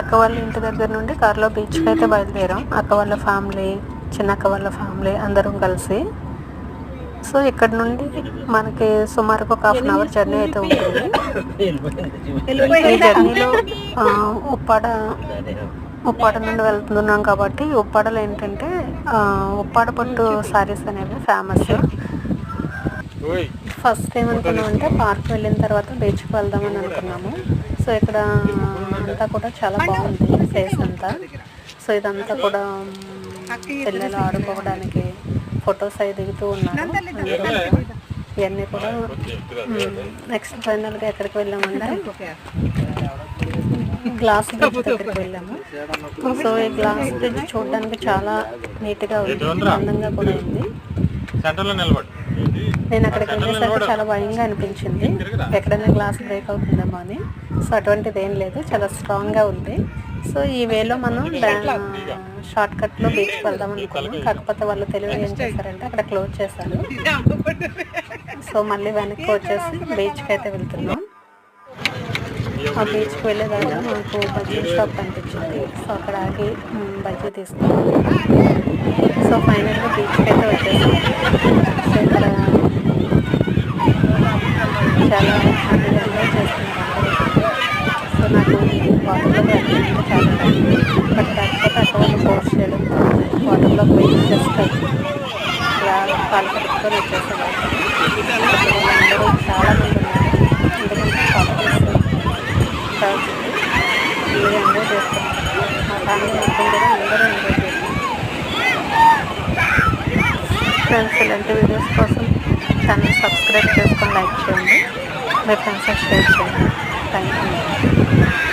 అక్క వాళ్ళ ఇంటి దగ్గర నుండి కార్లో బీచ్కి అయితే బయలుదేరాం. అక్క వాళ్ళ ఫ్యామిలీ, చిన్నక్క వాళ్ళ ఫ్యామిలీ అందరం కలిసి. సో ఇక్కడ నుండి మనకి సుమారుగా ఒక 1/2 అవర్ జర్నీ అయితే ఉంటుంది. ఈ జర్నీలో ఉప్పాడ నుండి వెళ్తున్నాం కాబట్టి ఉప్పాడలో ఏంటంటే ఉప్పాడ పట్టు శారీస్ అనేవి ఫేమస్. ఫస్ట్ ఏమనుకున్నామంటే పార్క్ వెళ్ళిన తర్వాత బీచ్కి వెళ్దామని అనుకున్నాము. సో ఇక్కడ అంతా కూడా చాలా బాగుంది ప్లేస్ అంతా. సో ఇదంతా కూడా పిల్లలు ఆడుకోవడానికి ఫొటోస్ అవి దిగుతూ ఉన్నారు. ఇవన్నీ కూడా నెక్స్ట్ ఫైనల్గా ఎక్కడికి వెళ్ళామంటే గ్లాస్ బ్రిడ్జ్ దగ్గరికి వెళ్ళాము. సో ఈ గ్లాస్ బ్రిడ్జ్ చూడడానికి చాలా నీట్గా ఉంది, అందంగా కూడా ఉంది. నేను అక్కడికి వెళ్ళేసరికి చాలా భయంగా అనిపించింది, ఎక్కడైనా గ్లాస్ బ్రేక్ అవుతుందేమో అని. సో అటువంటిది ఏం లేదు, చాలా స్ట్రాంగ్గా ఉంది. సో ఈ వేలో మనం షార్ట్ కట్లో బీచ్కి వెళ్దాం అనుకున్నాం. కాకపోతే వాళ్ళు తెలివి ఏం చేశారంటే అక్కడ క్లోజ్ చేశారు. సో మళ్ళీ వెనక్కి వచ్చేసి బీచ్కి అయితే వెళ్తున్నాం. ఆ బీచ్కి వెళ్ళేదాకా మాకు బజ్జీ షాప్ కనిపించింది. సో అక్కడ ఆగి బజ్జీ తీసుకున్నాం. సో ఫైనల్గా బీచ్కి అయితే వచ్చేసాం. సో ఇక్కడ చాలా హ్యాపీగా ఎంజాయ్ చేస్తున్నారు. సో నాకు వాటర్లో వెళ్ళాలంటే చాలా బట్ కాకపోతే అక్కడ వాళ్ళు ఫోర్స్ చేయడం వాటర్లో పోయి జస్ట్ ఇలా కాలు కట్టుకొని వచ్చేసేవాళ్ళు. అందరూ చాలామంది ఉన్నారు, ఎందుకంటే ఫుల్గా ఎంజాయ్ చేస్తున్నారు. మా ఫ్యామిలీ మొత్తం కూడా అందరూ ఎంజాయ్ చేస్తున్నారు. ఫ్రెండ్స్, ఇలాంటి వీడియోస్ కోసం ఛానల్ సబ్స్క్రైబ్ చేసుకొని లైక్ చేయండి, మీ ఫ్రెండ్స్కి షేర్ చేయండి. Thank you.